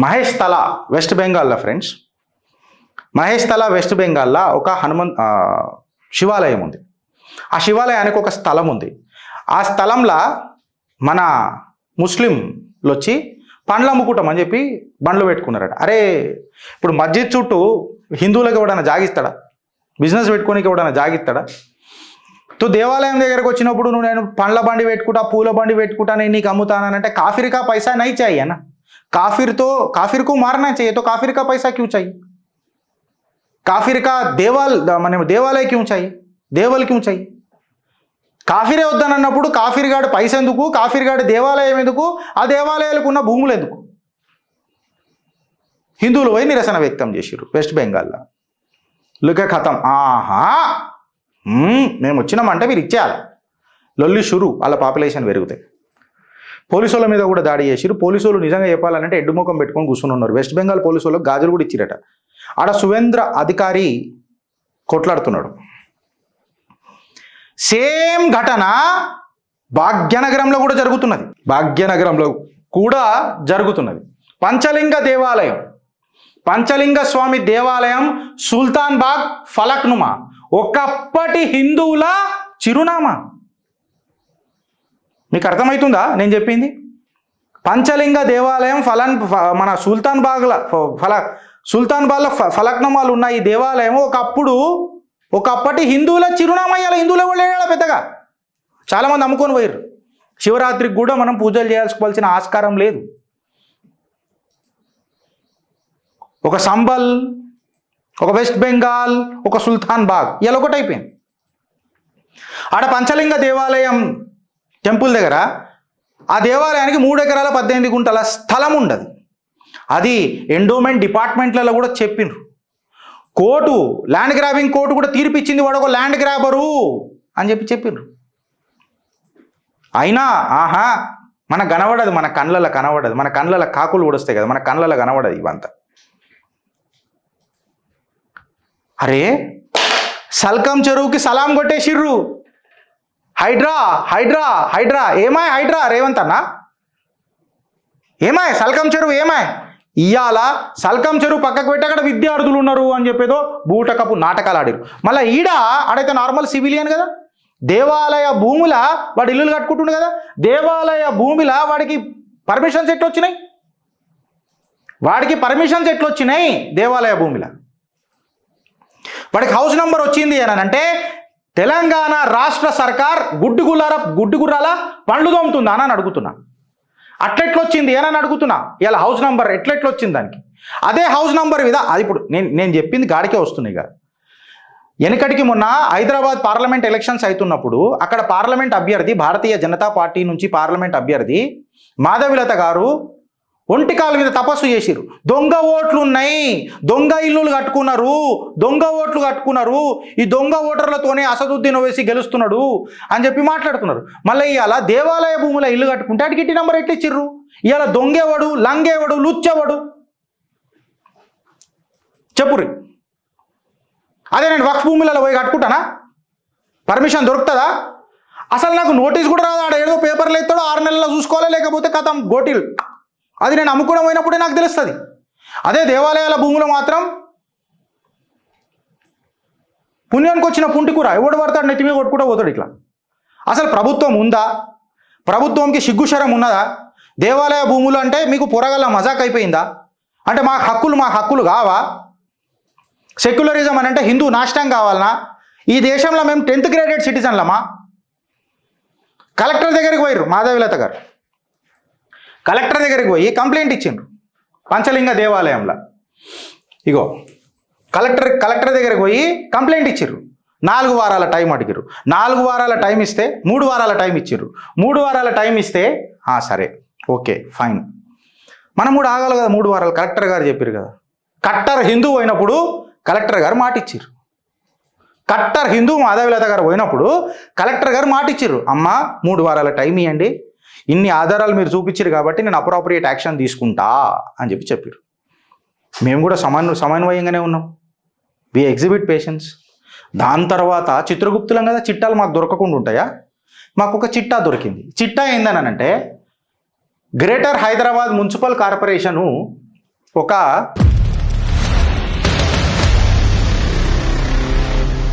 మహేష్ తలా వెస్ట్ బెంగాల్లో ఫ్రెండ్స్, మహేష్ తలా వెస్ట్ బెంగాల్లో ఒక శివాలయం ఉంది. ఆ శివాలయానికి ఒక స్థలం ఉంది. ఆ స్థలంలో మన ముస్లింలు వచ్చి పండ్లు అమ్ముకుంటాం అని చెప్పి బండ్లు పెట్టుకున్నారట. అరే ఇప్పుడు మస్జిద్ చుట్టూ హిందువులకు ఎవడన్నా జాగిస్తాడా? బిజినెస్ పెట్టుకోనికి ఎవడన్నా జాగిస్తాడా? దేవాలయం దగ్గరకు వచ్చినప్పుడు నేను పండ్ల బండి పెట్టుకుంటా, పూల బండి పెట్టుకుంటా, నేను నీకు అమ్ముతానంటే కాఫిర్ కా పైసా నై चाहिए ना, काफिर को मारना चाहिए, तो काफिर का पैसा क्यों चाहिए? काफिर का देवालय क्यों चाहिए? देवल क्यों चाहिए? కాఫీరే వద్దనన్నప్పుడు కాఫీర్ గాడి పైస ఎందుకు, కాఫీర్ గాడి దేవాలయం ఎందుకు, ఆ దేవాలయాలకు ఉన్న భూములు ఎందుకు? హిందువులు పోయి నిరసన వ్యక్తం చేసిర్రు వెస్ట్ బెంగాల్లో. లుకే ఖతం. ఆహా మేము వచ్చినామంటే మీరు ఇచ్చేయాలి. లొల్లి షురు, వాళ్ళ పాపులేషన్ పెరుగుతాయి. పోలీసుల మీద కూడా దాడి చేసిరు. పోలీసులు నిజంగా చెప్పాలంటే ఎడ్డుముఖం పెట్టుకొని కూర్చుని ఉన్నారు. వెస్ట్ బెంగాల్ పోలీసులకు గాజులు కూడా ఇచ్చిరట. ఆడ సువేంద్ర అధికారి కొట్లాడుతున్నాడు. సేమ్ ఘటన భాగ్యనగరంలో కూడా జరుగుతున్నది. పంచలింగ స్వామి దేవాలయం సుల్తాన్ బాగ్ ఫలక్నుమా ఒకప్పటి హిందువుల చిరునామా. మీకు అర్థమవుతుందా నేను చెప్పింది? పంచలింగ దేవాలయం మన సుల్తాన్ బాగ్లో ఫలక్నుమాలు ఉన్న ఈ దేవాలయం ఒకప్పటి హిందువుల చిరునామా. ఇలా హిందువుల వాళ్ళు పెద్దగా చాలామంది అమ్ముకొని పోయారు. శివరాత్రికి కూడా మనం పూజలు చేయాల్సుకోవాల్సిన ఆస్కారం లేదు. ఒక సంబల్, ఒక వెస్ట్ బెంగాల్, ఒక సుల్తాన్ బాగ్ ఇలా ఒకటి అయిపోయింది. ఆడ పంచలింగ దేవాలయం టెంపుల్ దగ్గర ఆ దేవాలయానికి 3 ఎకరాల 18 గుంటల స్థలం ఉండదు. అది ఎండోమెంట్ డిపార్ట్మెంట్లలో కూడా చెప్పిండ్రు. కోర్టు, ల్యాండ్ గ్రాబింగ్ కోర్టు కూడా తీర్పిచ్చింది, వాడు ఒక ల్యాండ్ గ్రాబరు అని చెప్పిండ్రు. అయినా ఆహా మన కనబడదు, మన కళ్ళలో కాకులు కూడా వస్తాయి కదా, మన కళ్ళలో కనబడదు ఇవంతా. అరే సల్కం చెరువుకి సలాం కొట్టేసిర్రు. హైడ్రా ఏమాయ్ హైడ్రా రేవంత్ అన్న, ఏమాయ్ సల్కం చెరువు ఏమాయ్? ఇయ్యాల సల్కం చెరువు పక్కకు పెట్టి అక్కడ విద్యార్థులు ఉన్నారు అని చెప్పేదో బూటకపు నాటకాలు ఆడిరు. మళ్ళీ ఆడైతే నార్మల్ సివిలియన్ కదా, దేవాలయ భూముల వాడు ఇల్లులు కట్టుకుంటుండు కదా, దేవాలయ భూమిల వాడికి పర్మిషన్స్ ఎట్లొచ్చినాయి? దేవాలయ భూమిల వాడికి హౌస్ నంబర్ వచ్చింది అని అంటే తెలంగాణ రాష్ట్ర సర్కార్ గుడ్డిగుర్రాల పండ్లు తోముతుందా అని అడుగుతున్నా. అట్లెట్లొచ్చింది అని అడుగుతున్నా. ఇలా హౌస్ నంబర్ ఎట్లొచ్చింది దానికి? అదే హౌస్ నంబర్ మీద అది ఇప్పుడు నేను చెప్పింది గాడికే వస్తున్నాయి కదా. వెనకటికి మొన్న హైదరాబాద్ పార్లమెంట్ ఎలక్షన్స్ అవుతున్నప్పుడు అక్కడ పార్లమెంట్ అభ్యర్థి, భారతీయ జనతా పార్టీ నుంచి పార్లమెంట్ అభ్యర్థి మాధవిలత గారు ఒంటికాల మీద తపస్సు చేసిరు. దొంగ ఓట్లు ఉన్నాయి, దొంగ ఇల్లులు కట్టుకున్నారు, ఈ దొంగ ఓటర్లతోనే అసదుద్దీన్ ఓవైసీ గెలుస్తున్నాడు అని చెప్పి మాట్లాడుతున్నారు. మళ్ళీ ఇవాళ దేవాలయ భూముల ఇల్లు కట్టుకుంటే అటు గిట్టి నెంబర్ ఎట్లా ఇచ్చిర్రు? ఇవాళ దొంగేవాడు, లంగేవాడు, లుచ్చేవాడు చెప్పుర్రి. అదే నేను వక్ఫ్ భూములలో పోయి కట్టుకుంటానా? పర్మిషన్ దొరుకుతుందా? అసలు నాకు నోటీస్ కూడా రాదు. ఆడ ఏదో పేపర్లు ఎత్తాడో 6 నెలల్లో చూసుకోవాలి, లేకపోతే కథం గోటీలు. అది నేను అమ్ముకోవడం పోయినప్పుడే నాకు తెలుస్తుంది. అదే దేవాలయాల భూములు మాత్రం పుణ్యానికి వచ్చిన పుంటికూర ఎవడు పడతాడు నెత్తి మీద కొట్టుకుంటూ పోతాడు ఇట్లా. అసలు ప్రభుత్వం ఉందా? ప్రభుత్వంకి సిగ్గుశరం ఉన్నదా? దేవాలయ భూములు అంటే మీకు పొరగల మజాక్ అయిపోయిందా? అంటే మా హక్కులు కావా? సెక్యులరిజం అని అంటే హిందూ నాశనం కావాలనా? ఈ దేశంలో మేము 10th గ్రేడెడ్ సిటిజన్లమా? కలెక్టర్ దగ్గరికి పోయారు మాధవిలత గారు. కలెక్టర్ దగ్గరికి పోయి కంప్లైంట్ ఇచ్చిండ్రు పంచలింగ దేవాలయంలో. ఇగో కలెక్టర్ దగ్గరికి పోయి కంప్లైంట్ ఇచ్చిర్రు. 4 వారాల టైం అడిగిరు. 4 వారాల టైం ఇస్తే 3 వారాల టైం ఇచ్చిర్రు. 3 వారాల టైం ఇస్తే సరే ఓకే ఫైన్, మనం కూడా ఆగాలి కదా 3 వారాలు. కలెక్టర్ గారు చెప్పారు కదా, కట్టర్ హిందూ పోయినప్పుడు కలెక్టర్ గారు మాట ఇచ్చిర్రు. కట్టర్ హిందూ మాధవిలత గారు పోయినప్పుడు కలెక్టర్ గారు మాట ఇచ్చిర్రు, అమ్మ 3 వారాల టైం ఇవ్వండి, ఇన్ని ఆధారాలు మీరు చూపించారు కాబట్టి నేను అప్రోప్రియేట్ యాక్షన్ తీసుకుంటా అని చెప్పారు. మేము కూడా సమన్వయంగానే ఉన్నాం. వి ఎగ్జిబిట్ పేషెన్స్. దాని తర్వాత చిత్రగుప్తులం కదా, చిట్టాలు మాకు దొరకకుండా ఉంటాయా? మాకు ఒక చిట్టా దొరికింది. చిట్టా ఏందనంటే గ్రేటర్ హైదరాబాద్ మున్సిపల్ కార్పొరేషను ఒక